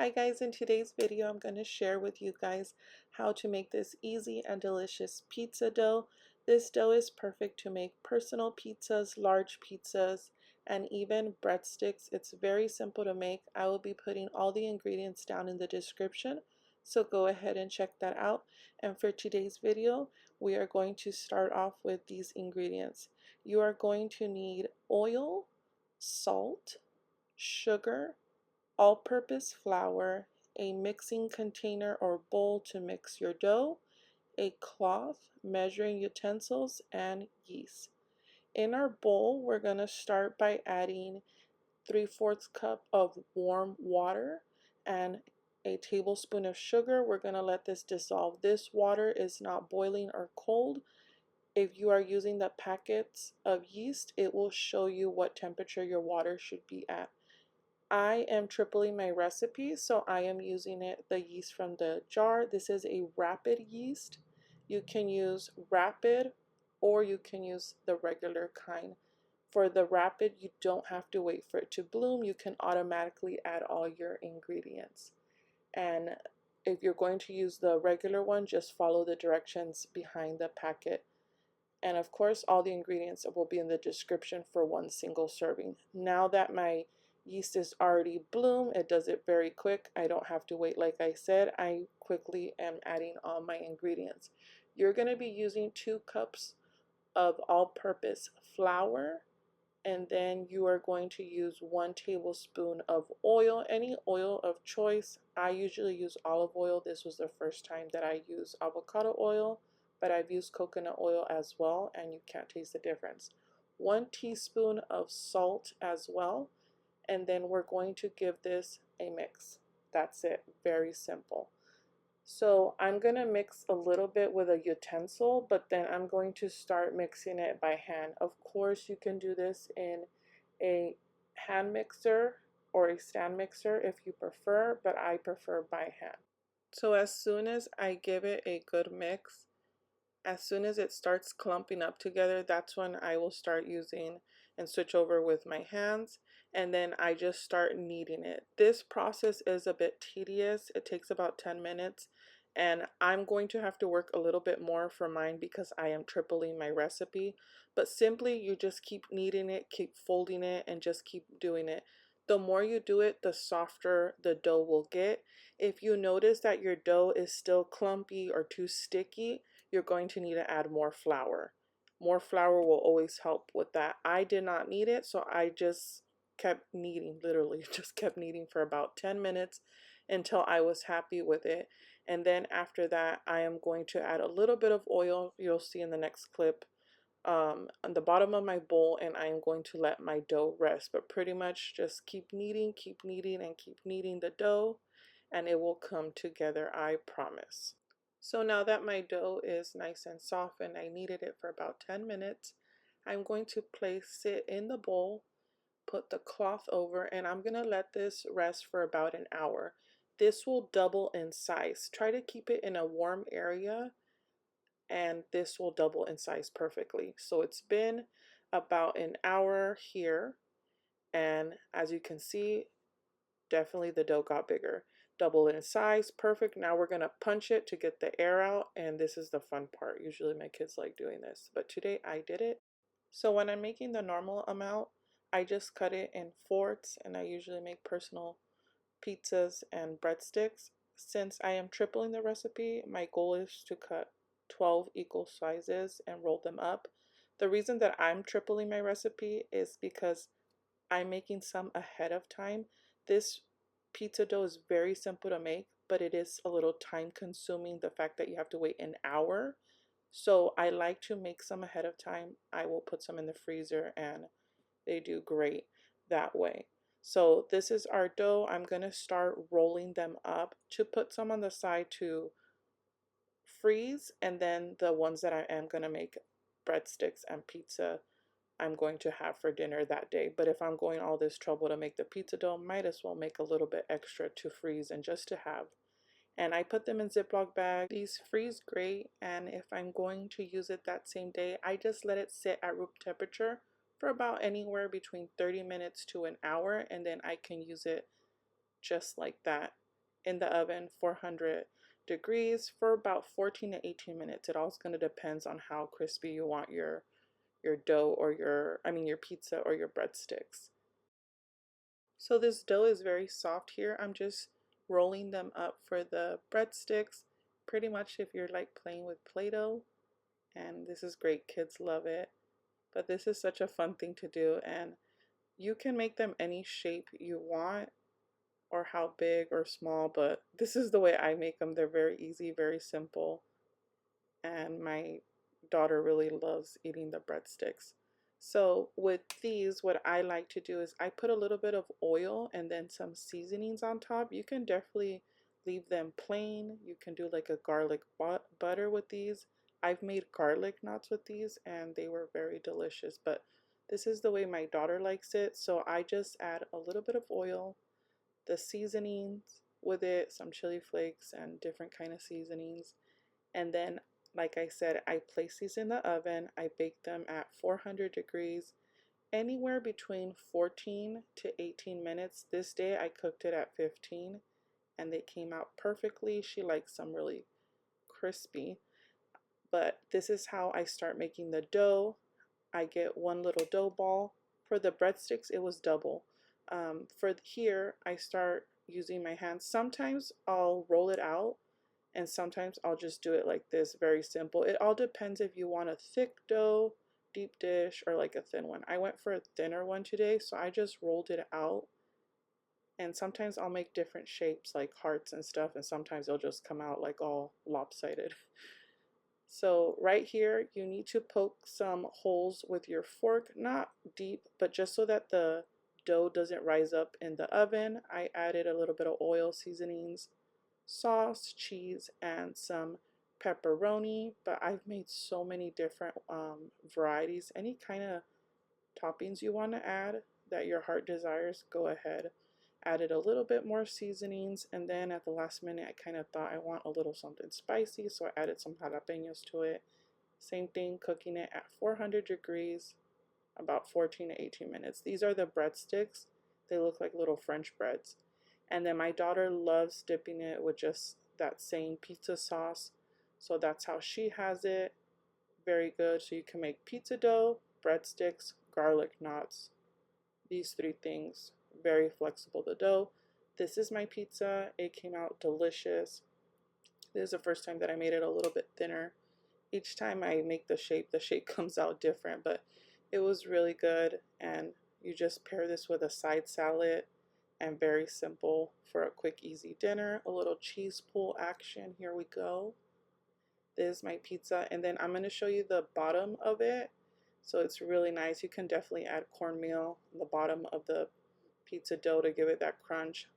Hi guys, in today's video I'm going to share with you guys how to make this easy and delicious pizza dough. This dough is perfect to make personal pizzas, large pizzas, and even breadsticks. It's very simple to make. I will be putting all the ingredients down in the description, so go ahead and check that out. And for today's video, we are going to start off with these ingredients. You are going to need oil, salt, sugar, all-purpose flour, a mixing container or bowl to mix your dough, a cloth, measuring utensils, and yeast. In our bowl, we're going to start by adding 3/4 cup of warm water and a tablespoon of sugar. We're going to let this dissolve. This water is not boiling or cold. If you are using the packets of yeast, it will show you what temperature your water should be at. I am tripling my recipe, so I am using the yeast from the jar. This is a rapid yeast. You can use rapid or you can use the regular kind. For the rapid, you don't have to wait for it to bloom. You can automatically add all your ingredients. And if you're going to use the regular one, just follow the directions behind the packet. And of course, all the ingredients will be in the description for one single serving. Now that my yeast is already bloom, it does it very quick. I don't have to wait. Like I said, I quickly am adding all my ingredients. You're going to be using 2 cups of all-purpose flour, and then you are going to use 1 tablespoon of oil, any oil of choice. I usually use olive oil. This was the first time that I used avocado oil, but I've used coconut oil as well, and you can't taste the difference. 1 teaspoon of salt as well, and then we're going to give this a mix. That's it, very simple. So I'm going to mix a little bit with a utensil, but then I'm going to start mixing it by hand. Of course, you can do this in a hand mixer or a stand mixer if you prefer, but I prefer by hand. So as soon as I give it a good mix, as soon as it starts clumping up together, that's when I will start using and switch over with my hands, and then I just start kneading it. This process is a bit tedious. It takes about 10 minutes, and I'm going to have to work a little bit more for mine because I am tripling my recipe. But simply, you just keep kneading it, keep folding it, and just keep doing it. The more you do it, the softer the dough will get. If you notice that your dough is still clumpy or too sticky, you're going to need to add more flour. More flour will always help with that. I did not need it, so I just kept kneading, literally just kept kneading for about 10 minutes until I was happy with it. And then after that, I am going to add a little bit of oil, you'll see in the next clip, on the bottom of my bowl, and I am going to let my dough rest. But pretty much just keep kneading, and keep kneading the dough, and it will come together, I promise. So now that my dough is nice and soft and I kneaded it for about 10 minutes, I'm going to place it in the bowl, put the cloth over, and I'm going to let this rest for about an hour. This will double in size. Try to keep it in a warm area, and this will double in size perfectly. So it's been about an hour here, and as you can see, definitely the dough got bigger. Double in size, perfect. Now we're gonna punch it to get the air out, and this is the fun part. Usually my kids like doing this, but today I did it. So when I'm making the normal amount, I just cut it in fourths, and I usually make personal pizzas and breadsticks. Since I am tripling the recipe, my goal is to cut 12 equal sizes and roll them up. The reason that I'm tripling my recipe is because I'm making some ahead of time. This pizza dough is very simple to make, but it is a little time consuming, the fact that you have to wait an hour. So I like to make some ahead of time. I will put some in the freezer and they do great that way. So this is our dough. I'm going to start rolling them up to put some on the side to freeze, and then the ones that I am going to make breadsticks and pizza I'm going to have for dinner that day. But if I'm going all this trouble to make the pizza dough, might as well make a little bit extra to freeze and just to have. And I put them in Ziploc bags. These freeze great, and if I'm going to use it that same day, I just let it sit at room temperature for about anywhere between 30 minutes to an hour, and then I can use it just like that. in the oven 400 degrees for about 14 to 18 minutes. It also going to depends on how crispy you want your dough or your pizza or your breadsticks. So this dough is very soft here. I'm just rolling them up for the breadsticks. Pretty much if you're like playing with Play-Doh, and this is great, kids love it. But this is such a fun thing to do, and you can make them any shape you want or how big or small, but this is the way I make them. They're very easy, very simple, and my daughter really loves eating the breadsticks. So with these, what I like to do is I put a little bit of oil and then some seasonings on top. You can definitely leave them plain. You can do like a garlic butter with these. I've made garlic knots with these and they were very delicious, but this is the way my daughter likes it. So I just add a little bit of oil, the seasonings with it, some chili flakes and different kind of seasonings. And then, like I said, I place these in the oven. I bake them at 400 degrees, anywhere between 14 to 18 minutes. This day I cooked it at 15 and they came out perfectly. She likes them really crispy. But this is how I start making the dough. I get one little dough ball. For the breadsticks, it was double. For here, I start using my hands. Sometimes I'll roll it out, and sometimes I'll just do it like this, very simple. It all depends if you want a thick dough, deep dish, or like a thin one. I went for a thinner one today, so I just rolled it out. And sometimes I'll make different shapes like hearts and stuff, and sometimes they'll just come out like all lopsided. So right here, you need to poke some holes with your fork, not deep, but just so that the dough doesn't rise up in the oven. I added a little bit of oil, seasonings, sauce, cheese, and some pepperoni, but I've made so many different varieties. Any kind of toppings you want to add that your heart desires, go ahead. Added a little bit more seasonings, and then at the last minute I kind of thought I want a little something spicy, so I added some jalapenos to it. Same thing, cooking it at 400 degrees about 14 to 18 minutes. These are the breadsticks. They look like little French breads. And then my daughter loves dipping it with just that same pizza sauce. So that's how she has it. Very good. So you can make pizza dough, breadsticks, garlic knots. These three things. Very flexible, the dough. This is my pizza. It came out delicious. This is the first time that I made it a little bit thinner. Each time I make the shape comes out different, but it was really good. And you just pair this with a side salad, and very simple for a quick easy dinner. A little cheese pull action. Here we go. This is my pizza, and then I'm going to show you the bottom of it. So it's really nice. You can definitely add cornmeal on the bottom of the pizza dough to give it that crunch,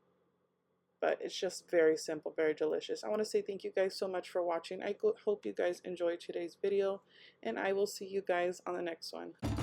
but it's just very simple, very delicious. I want to say thank you guys so much for watching. I hope you guys enjoyed today's video, and I will see you guys on the next one.